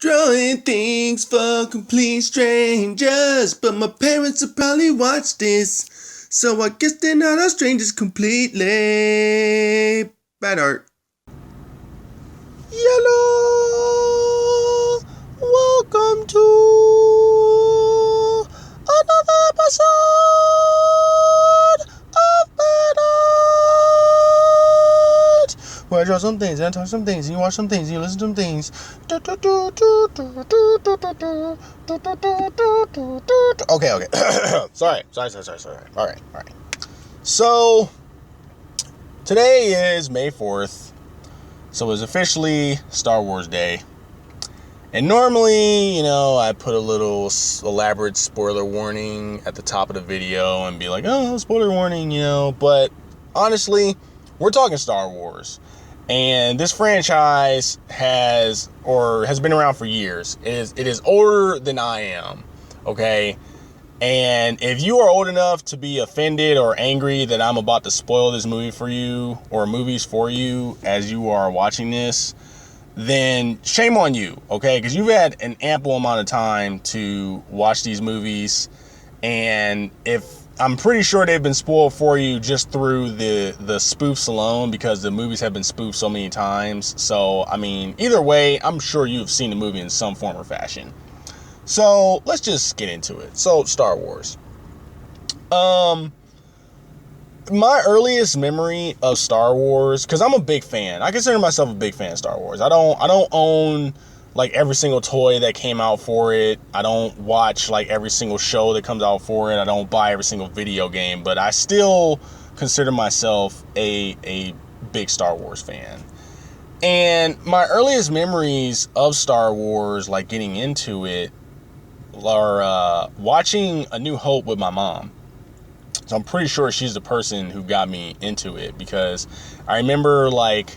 Drawing things for complete strangers, but my parents will probably watch this, so I guess they're not our strangers completely. Bad art. Yellow, welcome to another episode of Bad Art, where I draw some things and I talk some things and you watch some things and you listen to some things. Okay. Sorry. All right. So today is May 4th. So it's officially Star Wars Day. And normally, I put a little elaborate spoiler warning at the top of the video and be like, oh, spoiler warning, But honestly, we're talking Star Wars. And this franchise has been around for years. It is older than I am, okay? And if you are old enough to be offended or angry that I'm about to spoil this movie for you or movies for you as you are watching this, then shame on you, okay? Because you've had an ample amount of time to watch these movies, and I'm pretty sure they've been spoiled for you just through the spoofs alone, because the movies have been spoofed so many times. So, either way, I'm sure you've seen the movie in some form or fashion. So, let's just get into it. So, Star Wars. My earliest memory of Star Wars, because I'm a big fan. I consider myself a big fan of Star Wars. I don't own like every single toy that came out for it. I don't watch like every single show that comes out for it. I don't buy every single video game, but I still consider myself a big Star Wars fan. And my earliest memories of Star Wars, like getting into it, are watching A New Hope with my mom. So I'm pretty sure she's the person who got me into it, because I remember like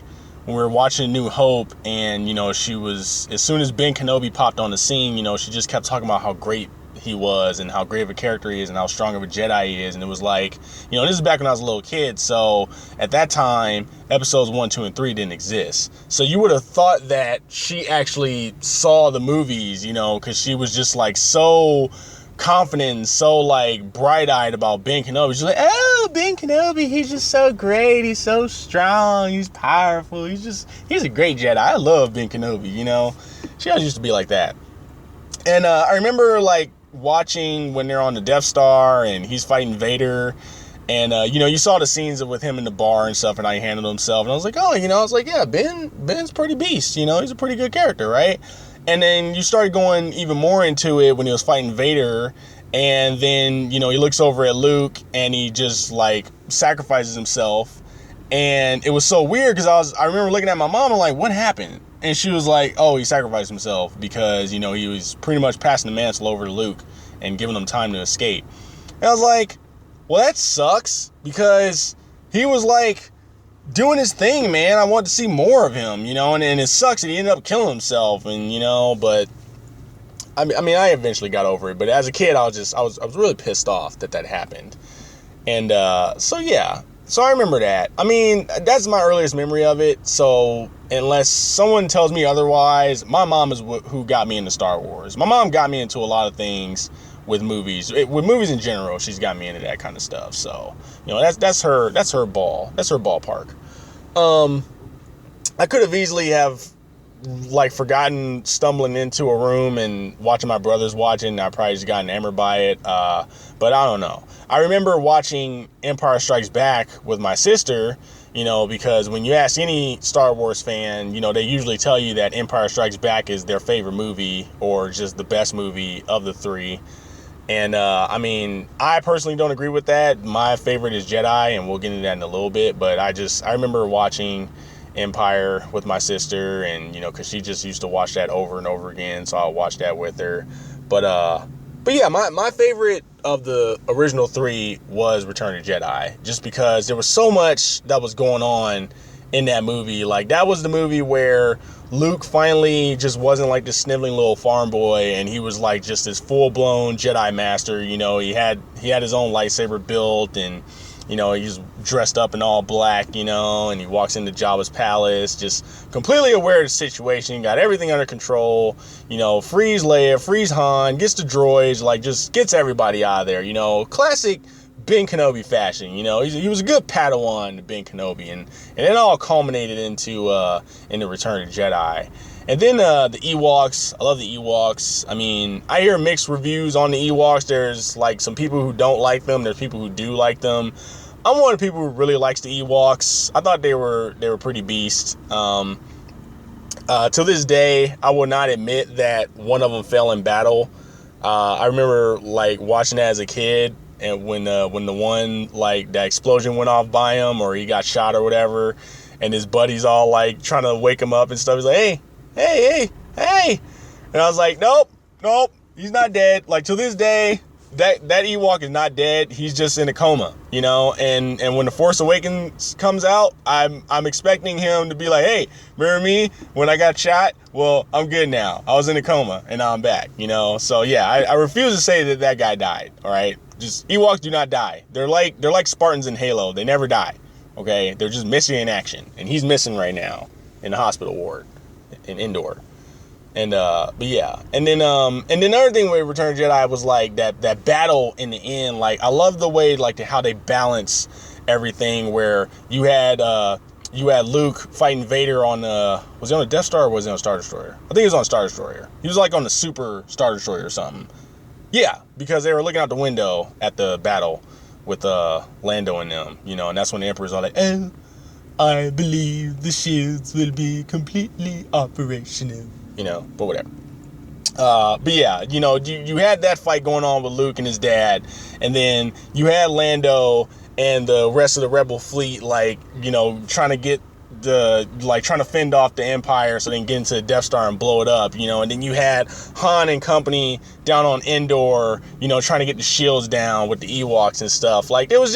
when we were watching A New Hope and, she was, as soon as Ben Kenobi popped on the scene, she just kept talking about how great he was and how great of a character he is and how strong of a Jedi he is. And it was like, this is back when I was a little kid. So at that time, episodes 1, 2, and 3 didn't exist. So you would have thought that she actually saw the movies, because she was just like so confident and so like bright-eyed about Ben Kenobi. She's like, oh, Ben Kenobi, he's just so great, he's so strong, he's powerful, he's a great Jedi. I love Ben Kenobi, She always used to be like that. And I remember like watching when they're on the Death Star and he's fighting Vader, and you saw the scenes with him in the bar and stuff and how he handled himself, and I was like, oh, yeah, Ben's pretty beast, he's a pretty good character, right? And then you started going even more into it when he was fighting Vader, and then, he looks over at Luke and he just like sacrifices himself. And it was so weird because I remember looking at my mom and like, what happened? And she was like, oh, he sacrificed himself because, he was pretty much passing the mantle over to Luke and giving him time to escape. And I was like, well, that sucks, because he was like doing his thing, man. I wanted to see more of him, and it sucks that he ended up killing himself, and but I eventually got over it. But as a kid, I was really pissed off that happened. And so I remember that. That's my earliest memory of it. So unless someone tells me otherwise, my mom is who got me into Star Wars. My mom got me into a lot of things with movies. With movies in general, she's got me into that kind of stuff. So, that's her ball. That's her ballpark. I could have easily have like forgotten stumbling into a room and watching my brothers watching. I probably just got enamored by it. But I don't know. I remember watching Empire Strikes Back with my sister, because when you ask any Star Wars fan, they usually tell you that Empire Strikes Back is their favorite movie or just the best movie of the three. And, I personally don't agree with that. My favorite is Jedi, and we'll get into that in a little bit. But I remember watching Empire with my sister, and, because she just used to watch that over and over again. So I'll watch that with her. But yeah, my favorite of the original three was Return of the Jedi, just because there was so much that was going on in that movie. Like, that was the movie where Luke finally just wasn't like this sniveling little farm boy, and he was like just this full-blown Jedi master. He had his own lightsaber built, and You know, he's dressed up in all black, you know, and he walks into Jabba's palace, just completely aware of the situation, got everything under control, you know, frees Leia, frees Han, gets the droids, like, just gets everybody out of there, you know, classic Ben Kenobi fashion, you know. He was a good Padawan to Ben Kenobi, and it all culminated into Return of the Jedi. And then the Ewoks, I love the Ewoks. I mean, I hear mixed reviews on the Ewoks. There's like some people who don't like them. There's people who do like them. I'm one of the people who really likes the Ewoks. I thought they were pretty beast. To this day, I will not admit that one of them fell in battle. I remember like watching that as a kid, and when the one, like, that explosion went off by him, or he got shot or whatever, and his buddies all like trying to wake him up and stuff. He's like, hey, and I was like, nope, he's not dead. Like, to this day, that Ewok is not dead. He's just in a coma, you know. And when The Force Awakens comes out, I'm expecting him to be like, hey, remember me when I got shot? Well, I'm good now. I was in a coma and now I'm back, you know. So yeah, I refuse to say that guy died. All right, just Ewoks do not die. They're like Spartans in Halo. They never die. Okay, they're just missing in action, and he's missing right now in the hospital ward in Endor. And but yeah, and then another thing with Return of the Jedi was like that battle in the end. Like, I love the way, like, how they balance everything, where you had Luke fighting Vader on was he on a Death Star or was he on a Star Destroyer? I think he was on a Star Destroyer. He was like on the Super Star Destroyer or something. Yeah, because they were looking out the window at the battle with Lando and them, you know, and that's when the Emperor's all like, oh, I believe the shields will be completely operational. You know, but whatever. But yeah, you know, you had that fight going on with Luke and his dad, and then you had Lando and the rest of the Rebel fleet, like, you know, trying to fend off the Empire so they can get into the Death Star and blow it up, you know. And then you had Han and company down on Endor, you know, trying to get the shields down with the Ewoks and stuff. Like, it was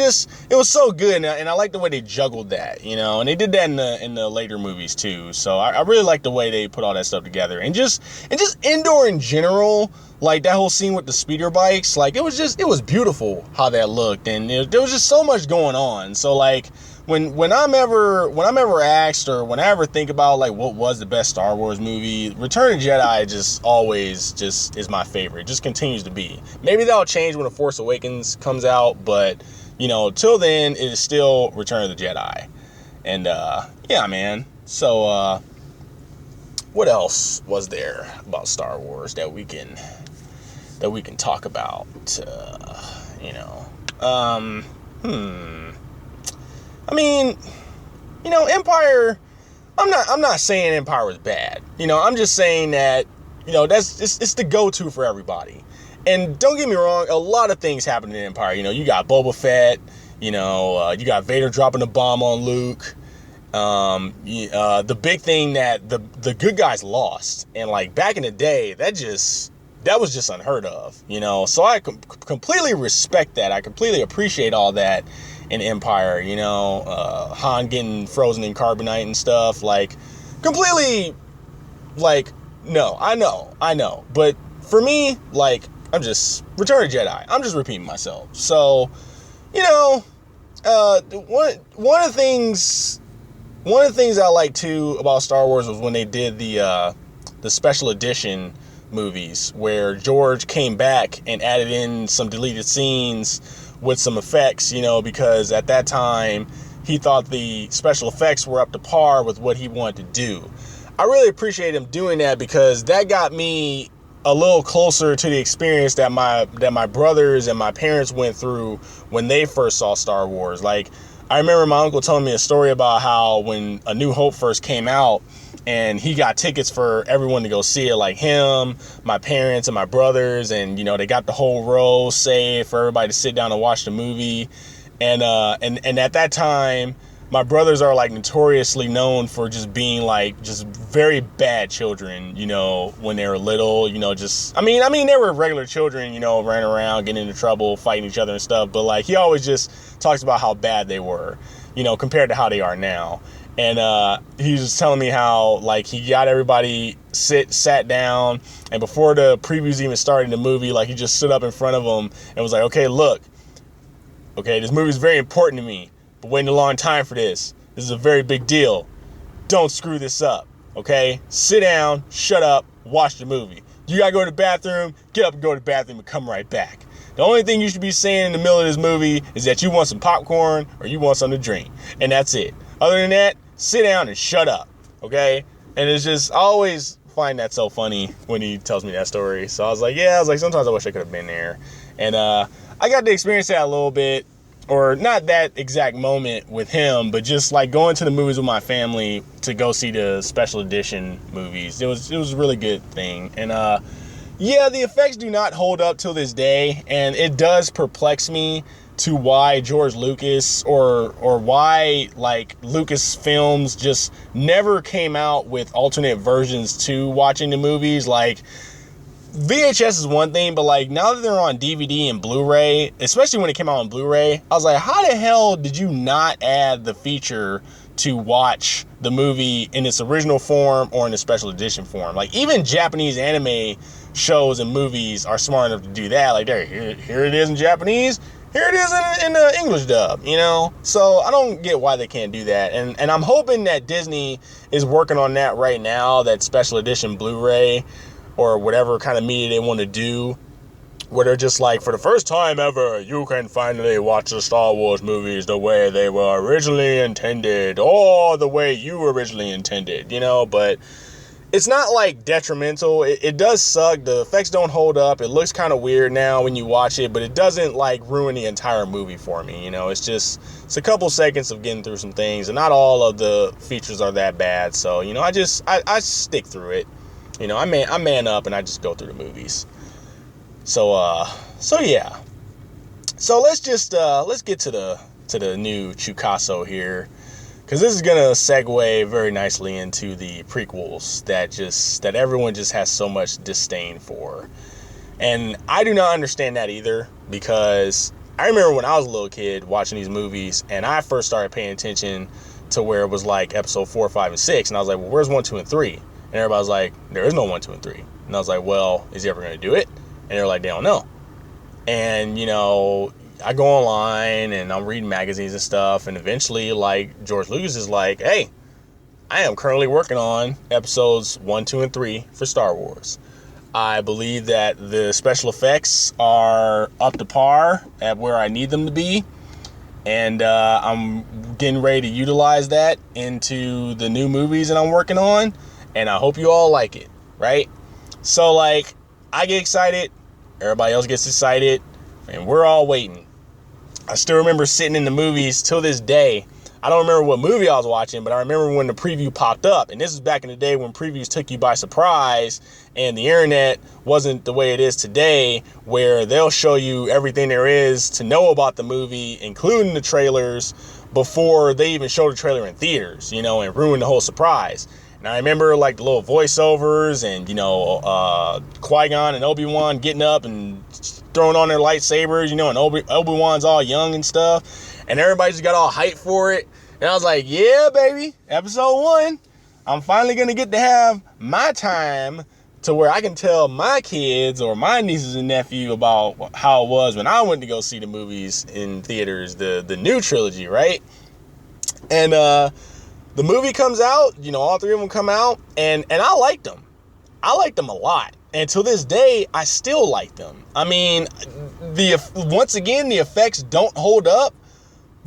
so good, and I like the way they juggled that, you know. And they did that in the later movies too. So I really like the way they put all that stuff together, and just Endor in general. Like, that whole scene with the speeder bikes, like, it was beautiful how that looked, and there was just so much going on. So like, when I'm ever asked, or when I ever think about like what was the best Star Wars movie, Return of the Jedi just always just is my favorite. Just continues to be. Maybe that'll change when The Force Awakens comes out, but you know, till then it is still Return of the Jedi. And yeah, man. So what else was there about Star Wars that we can talk about? You know, I mean, you know, Empire, I'm not saying Empire was bad. You know, I'm just saying that, you know, it's the go-to for everybody. And don't get me wrong, a lot of things happen in Empire. You know, you got Boba Fett, you know, you got Vader dropping a bomb on Luke. The big thing that the good guys lost. And like back in the day, that was just unheard of, you know. So I completely respect that. I completely appreciate all that in Empire, you know. Han getting frozen in carbonite and stuff, like, completely, like, no, I know. But for me, like, I'm just, Return of the Jedi, I'm just repeating myself. So, you know, one of the things I like too about Star Wars was when they did the special edition movies, where George came back and added in some deleted scenes with some effects, you know, because at that time he thought the special effects were up to par with what he wanted to do. I really appreciate him doing that, because that got me a little closer to the experience that my brothers and my parents went through when they first saw Star Wars. Like, I remember my uncle telling me a story about how when A New Hope first came out, and he got tickets for everyone to go see it, like him, my parents, and my brothers, and, you know, they got the whole row saved for everybody to sit down and watch the movie. And at that time, my brothers are like notoriously known for just being like just very bad children, you know, when they were little, you know, just, I mean, they were regular children, you know, running around, getting into trouble, fighting each other and stuff. But like, he always just talks about how bad they were, you know, compared to how they are now. And he was just telling me how, like, he got everybody sat down, and before the previews even started in the movie, like, he just stood up in front of them and was like, okay, look, Okay, this movie is very important to me. Been waiting a long time for this. This is a very big deal. Don't screw this up. Okay? Sit down, shut up, watch the movie. You gotta go to the bathroom, get up and go to the bathroom and come right back. The only thing you should be saying in the middle of this movie is that you want some popcorn or you want something to drink. And that's it. Other than that, sit down and shut up. Okay? And it's just, I always find that so funny when he tells me that story. So I was like, sometimes I wish I could have been there. And I got to experience that a little bit, or not that exact moment with him, but just like going to the movies with my family to go see the special edition movies. It was a really good thing. And yeah, the effects do not hold up till this day, and it does perplex me to why George Lucas or why like Lucasfilms just never came out with alternate versions to watching the movies. Like, VHS is one thing, but like now that they're on DVD and Blu-ray, especially when it came out on Blu-ray, I was like, how the hell did you not add the feature to watch the movie in its original form or in the special edition form? Like, even Japanese anime shows and movies are smart enough to do that. Like, there, here it is in Japanese, here it is in the English dub, you know? So I don't get why they can't do that. And I'm hoping that Disney is working on that right now, that special edition Blu-ray or whatever kind of media they want to do, where they're just like, for the first time ever, you can finally watch the Star Wars movies the way they were originally intended, or the way you originally intended, you know? But it's not like detrimental. It does suck. The effects don't hold up. It looks kind of weird now when you watch it, but it doesn't like ruin the entire movie for me. You know, it's a couple seconds of getting through some things, and not all of the features are that bad. So, you know, I stick through it. You know, I man up and I just go through the movies. So yeah. So let's get to the new Chewcasso here, because this is gonna segue very nicely into the prequels that everyone just has so much disdain for. And I do not understand that either, because I remember when I was a little kid watching these movies and I first started paying attention to where it was like episode 4, 5, and 6, and I was like, well, where's 1, 2, and 3? And everybody was like, there is no 1, 2, and 3. And I was like, well, is he ever going to do it? And they're like, they don't know. And, you know, I go online and I'm reading magazines and stuff. And eventually, like, George Lucas is like, hey, I am currently working on episodes 1, 2, and 3 for Star Wars. I believe that the special effects are up to par at where I need them to be. And I'm getting ready to utilize that into the new movies that I'm working on. And I hope you all like it, right? So, like, I get excited, everybody else gets excited, and we're all waiting. I still remember sitting in the movies till this day. I don't remember what movie I was watching, but I remember when the preview popped up. And this is back in the day when previews took you by surprise, and the internet wasn't the way it is today, where they'll show you everything there is to know about the movie, including the trailers, before they even show the trailer in theaters, you know, and ruin the whole surprise. And I remember like the little voiceovers and, you know, Qui-Gon and Obi-Wan getting up and throwing on their lightsabers, you know, and Obi-Wan's all young and stuff. And everybody just got all hyped for it. And I was like, yeah, baby, episode 1. I'm finally going to get to have my time to where I can tell my kids or my nieces and nephew about how it was when I went to go see the movies in theaters, the new trilogy, right? And, the movie comes out, you know, all 3 of them come out, and I liked them. I liked them a lot. And to this day, I still like them. I mean, once again, the effects don't hold up,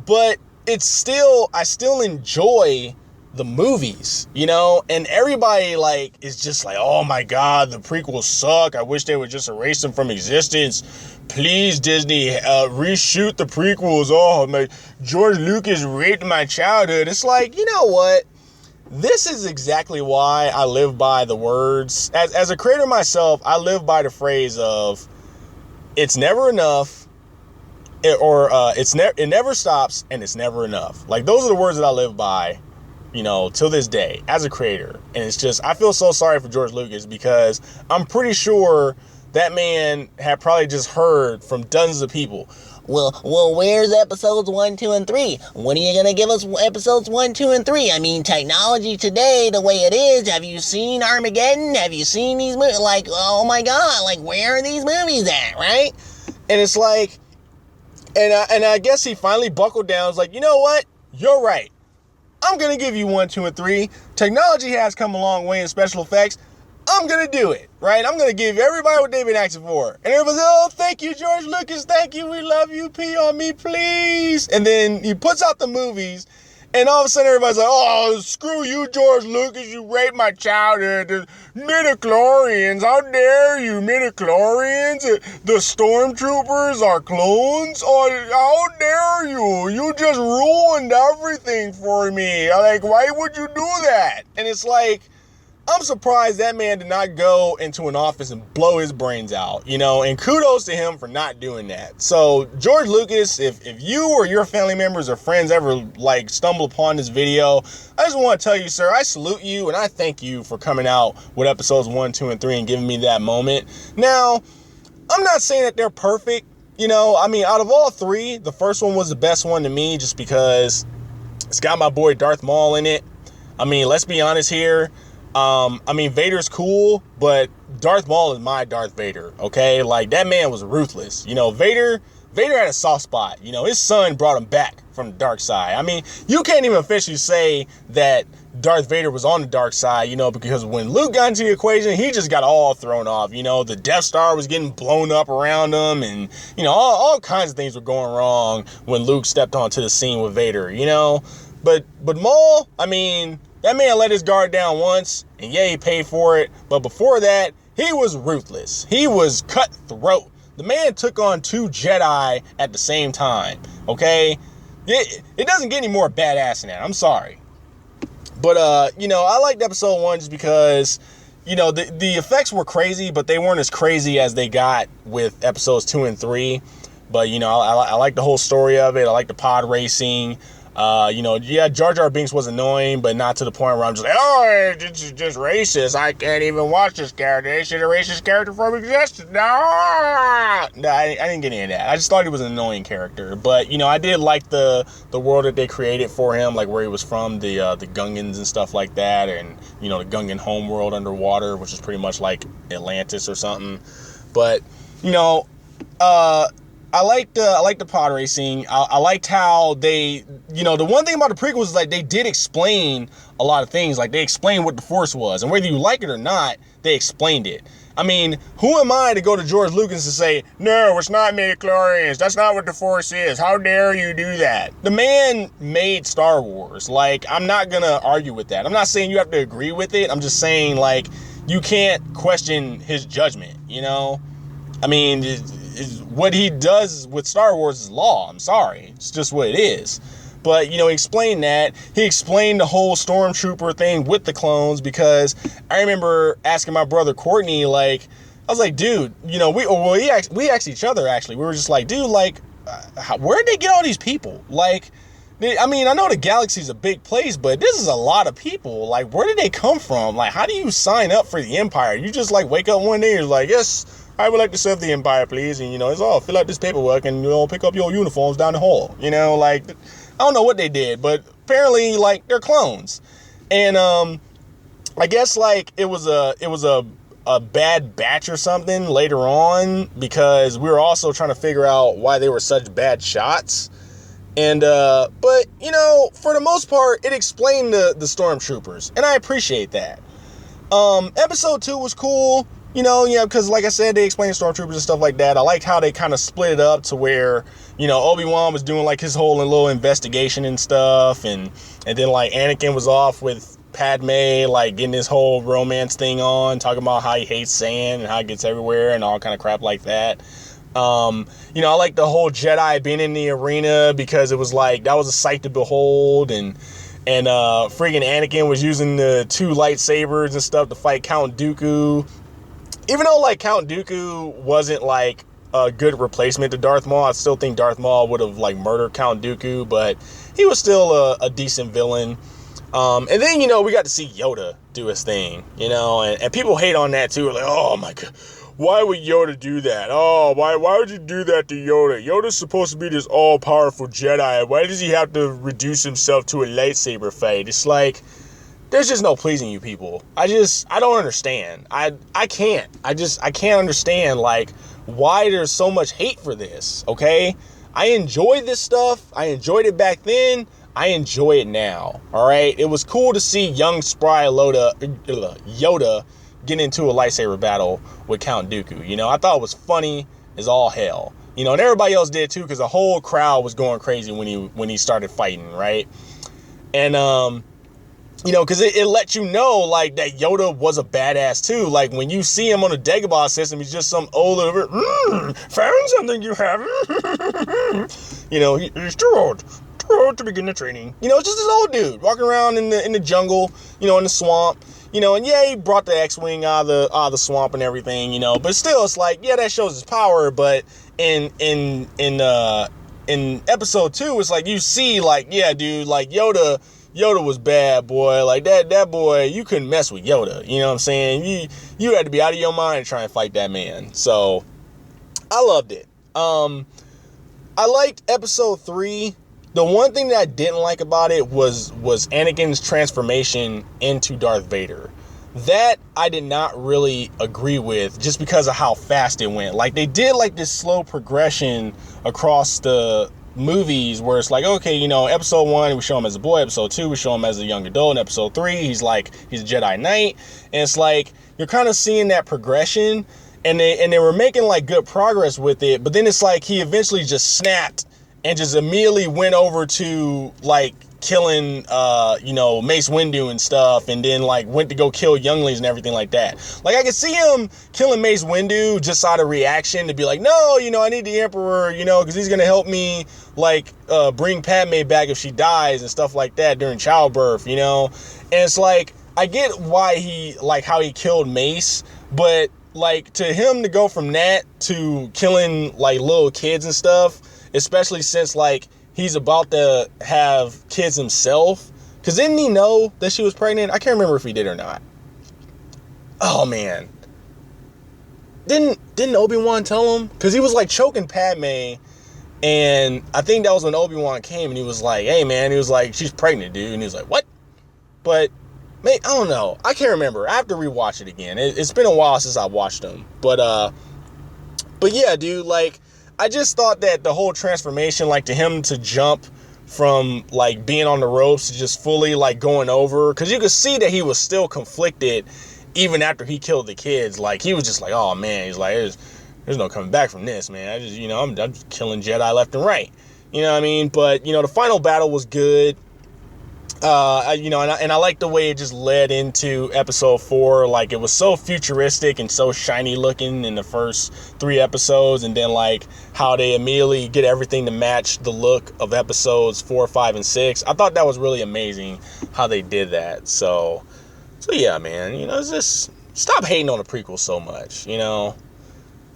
but I still enjoy the movies, you know? And everybody, like, is just like, oh my God, the prequels suck. I wish they would just erase them from existence. Please, Disney, reshoot the prequels. Oh, my, George Lucas raped my childhood. It's like, you know what? This is exactly why I live by the words. As a creator myself, I live by the phrase of, it's never enough, it never stops, and it's never enough. Like, those are the words that I live by, you know, till this day, as a creator. And it's just, I feel so sorry for George Lucas, because I'm pretty sure that man had probably just heard from dozens of people, well, where's episodes 1, 2, and 3? When are you going to give us episodes 1, 2, and 3? I mean, technology today, the way it is, have you seen Armageddon? Have you seen these movies? Like, oh my God, like, where are these movies at, right? And it's like, And I guess he finally buckled down. Was like, you know what? You're right. I'm going to give you 1, 2, and 3. Technology has come a long way in special effects. I'm going to do it, right? I'm going to give everybody what they've been asking for. And everybody's like, oh, thank you, George Lucas. Thank you. We love you. Pee on me, please. And then he puts out the movies. And all of a sudden, everybody's like, oh, screw you, George Lucas. You raped my childhood. The midichlorians. How dare you, midichlorians? The stormtroopers are clones? Oh, how dare you? You just ruined everything for me. Like, why would you do that? And it's like, I'm surprised that man did not go into an office and blow his brains out, you know, and kudos to him for not doing that. So George Lucas, if you or your family members or friends ever like stumble upon this video, I just want to tell you, sir, I salute you and I thank you for coming out with episodes 1, 2, and 3 and giving me that moment. Now, I'm not saying that they're perfect. You know, I mean, out of all 3, the first one was the best one to me just because it's got my boy Darth Maul in it. I mean, let's be honest here. I mean, Vader's cool, but Darth Maul is my Darth Vader, okay? Like, that man was ruthless. You know, Vader had a soft spot. You know, his son brought him back from the dark side. I mean, you can't even officially say that Darth Vader was on the dark side, you know, because when Luke got into the equation, he just got all thrown off. You know, the Death Star was getting blown up around him, and, you know, all kinds of things were going wrong when Luke stepped onto the scene with Vader, you know? But Maul, I mean, that man let his guard down once, and yeah, he paid for it. But before that, he was ruthless. He was cutthroat. The man took on 2 Jedi at the same time, okay? It doesn't get any more badass than that. I'm sorry. But, you know, I liked episode 1 just because, you know, the effects were crazy, but they weren't as crazy as they got with episodes 2 and 3. But, you know, I like the whole story of it. I like the pod racing. You know, yeah, Jar Jar Binks was annoying, but not to the point where I'm just like, oh, it's just racist. I can't even watch this character. They should erase this character from existence. No, I didn't get any of that. I just thought he was an annoying character. But, you know, I did like the world that they created for him, like where he was from, the Gungans and stuff like that, and, you know, the Gungan homeworld underwater, which is pretty much like Atlantis or something. But, you know, I liked the pod racing. I liked how they, you know, the one thing about the prequels is like they did explain a lot of things. Like they explained what the Force was, and whether you like it or not, they explained it. I mean, who am I to go to George Lucas and say, no, it's not midichlorians. That's not what the Force is. How dare you do that? The man made Star Wars. Like, I'm not gonna argue with that. I'm not saying you have to agree with it. I'm just saying, like, you can't question his judgment, you know? I mean, what he does with Star Wars is law. I'm sorry. It's just what it is. But, you know, he explained that. He explained the whole stormtrooper thing with the clones, because I remember asking my brother Courtney, like, I was like, dude, you know, we asked each other, actually. We were just like, dude, like, where did they get all these people? Like, I mean, I know the galaxy's a big place, but this is a lot of people. Like, where did they come from? Like, how do you sign up for the Empire? You just, like, wake up one day and you're like, yes, I would like to serve the Empire, please. And, you know, it's all, fill out this paperwork and, you know, pick up your uniforms down the hall. You know, like, I don't know what they did, but apparently, like, they're clones. And, I guess, like, it was a bad batch or something later on, because we were also trying to figure out why they were such bad shots. And, but, you know, for the most part, it explained the stormtroopers, and I appreciate that. Episode 2 was cool. You know, yeah, because like I said, they explained stormtroopers and stuff like that. I liked how they kind of split it up to where, you know, Obi-Wan was doing like his whole little investigation and stuff, and then like Anakin was off with Padme, like getting this whole romance thing on, talking about how he hates sand and how it gets everywhere and all kind of crap like that. You know, I like the whole Jedi being in the arena, because it was like, that was a sight to behold, and friggin' Anakin was using the 2 lightsabers and stuff to fight Count Dooku. Even though, like, Count Dooku wasn't, like, a good replacement to Darth Maul, I still think Darth Maul would have, like, murdered Count Dooku, but he was still a decent villain. And then, you know, we got to see Yoda do his thing, you know, and people hate on that, too. Like, oh, my God, why would Yoda do that? Oh, why would you do that to Yoda? Yoda's supposed to be this all-powerful Jedi. Why does he have to reduce himself to a lightsaber fight? It's like, there's just no pleasing you people. I don't understand. I can't understand, like, why there's so much hate for this, okay? I enjoyed this stuff. I enjoyed it back then. I enjoy it now. All right. It was cool to see young spry Yoda get into a lightsaber battle with Count Dooku. You know, I thought it was funny as all hell. You know, and everybody else did too, because the whole crowd was going crazy when he started fighting, right? And you know, because it lets you know, like, that Yoda was a badass too. Like, when you see him on the Dagobah system, he's just some old found something you have. You know, he's too old to begin the training. You know, it's just this old dude walking around in the jungle, you know, in the swamp. You know, and yeah, he brought the X-Wing out of the swamp and everything, you know, but still, it's like, yeah, that shows his power. But in episode 2, it's like, you see, like, yeah, dude, like, Yoda was bad, boy. Like, that boy, you couldn't mess with Yoda. You know what I'm saying? You had to be out of your mind to try and fight that man. So I loved it. I liked episode 3. The one thing that I didn't like about it was Anakin's transformation into Darth Vader. That I did not really agree with, just because of how fast it went. Like, they did like this slow progression across the movies where it's like, okay, you know, episode 1 we show him as a boy, episode 2 we show him as a young adult, and episode 3 he's a Jedi Knight. And it's like, you're kind of seeing that progression, and they were making like good progress with it, but then it's like he eventually just snapped and just immediately went over to like killing you know, Mace Windu and stuff, and then like went to go kill younglings and everything like that. Like, I could see him killing Mace Windu just out of reaction to be like, no, you know, I need the Emperor, you know, because he's gonna help me like bring Padme back if she dies and stuff like that during childbirth, you know. And it's like, I get why how he killed Mace, but like, to him to go from that to killing like little kids and stuff, especially since like he's about to have kids himself. Because didn't he know that she was pregnant? I can't remember if he did or not. Oh, man. Didn't Obi-Wan tell him? Because he was like choking Padme. And I think that was when Obi-Wan came and he was like, hey, man. He was like, she's pregnant, dude. And he was like, what? But, man, I don't know. I can't remember. I have to rewatch it again. It's been a while since I watched them. But yeah, dude, like, I just thought that the whole transformation, like, to him to jump from like being on the ropes to just fully like going over, because you could see that he was still conflicted even after he killed the kids. Like, he was just like, oh man, he's like, there's no coming back from this, man. I just, you know, I'm just killing Jedi left and right, you know what I mean? But, you know, the final battle was good. You know, and I like the way it just led into episode 4. Like, it was so futuristic and so shiny looking in the first 3 episodes, and then like how they immediately get everything to match the look of episodes 4, 5, and 6. I thought that was really amazing how they did that. So yeah, man, you know, it's just stop hating on the prequel so much, you know.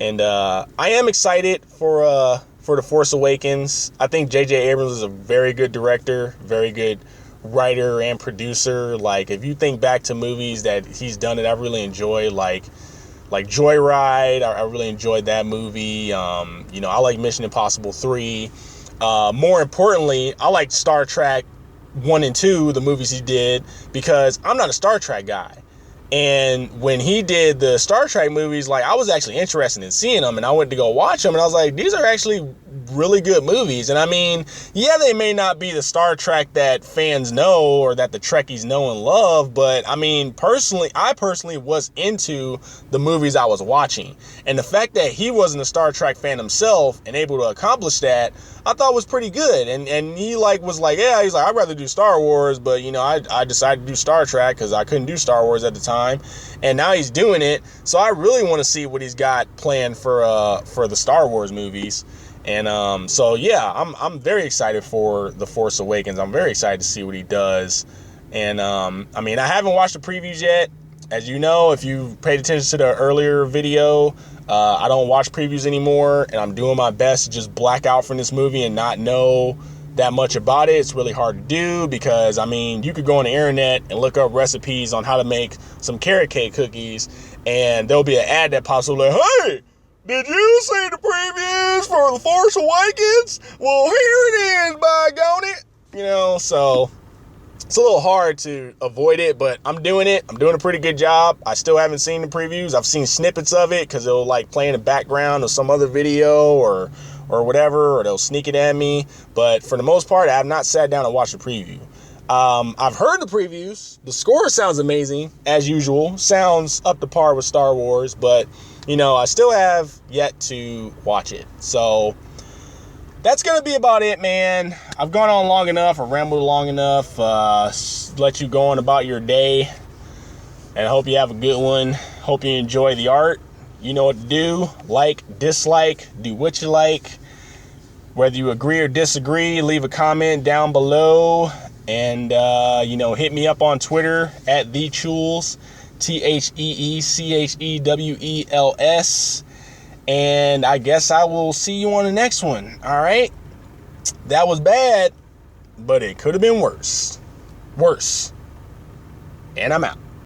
And I am excited for The Force Awakens. I think J.J. Abrams is a very good director, very good writer and producer. Like, if you think back to movies that he's done that I really enjoy, like Joyride, I really enjoyed that movie. You know, I like Mission Impossible 3. More importantly, I like Star Trek 1 and 2, the movies he did, because I'm not a Star Trek guy. And when he did the Star Trek movies, like, I was actually interested in seeing them, and I went to go watch them, and I was like, these are actually really good movies. And I mean, yeah, they may not be the Star Trek that fans know or that the Trekkies know and love, but I mean, I personally was into the movies I was watching. And the fact that he wasn't a Star Trek fan himself and able to accomplish that, I thought was pretty good. And he was like, yeah, he's like, I'd rather do Star Wars, but you know, I decided to do Star Trek because I couldn't do Star Wars at the time. And now he's doing it. So I really want to see what he's got planned for the Star Wars movies. And so yeah, I'm very excited for The Force Awakens. I'm very excited to see what he does. And I mean, I haven't watched the previews yet. As you know, if you paid attention to the earlier video, I don't watch previews anymore, and I'm doing my best to just black out from this movie and not know that much about it. It's really hard to do because, I mean, you could go on the internet and look up recipes on how to make some carrot cake cookies, and there'll be an ad that pops up like, hey, did you see the previews for The Force Awakens? Well, here it is, by gone it. You know, so it's a little hard to avoid it, but I'm doing it. I'm doing a pretty good job. I still haven't seen the previews. I've seen snippets of it because it'll like play in the background of some other video or or whatever, or they'll sneak it at me. But for the most part, I have not sat down and watched a preview. I've heard the previews. The score sounds amazing, as usual. Sounds up to par with Star Wars, but, you know, I still have yet to watch it. So that's going to be about it, man. I've gone on long enough. I've rambled long enough. Let you go on about your day. And I hope you have a good one. Hope you enjoy the art. You know what to do. Like, dislike, do what you like. Whether you agree or disagree, leave a comment down below. And, you know, hit me up on Twitter at the Chewels, TheeChewels. And I guess I will see you on the next one. All right. That was bad, but it could have been worse. Worse. And I'm out.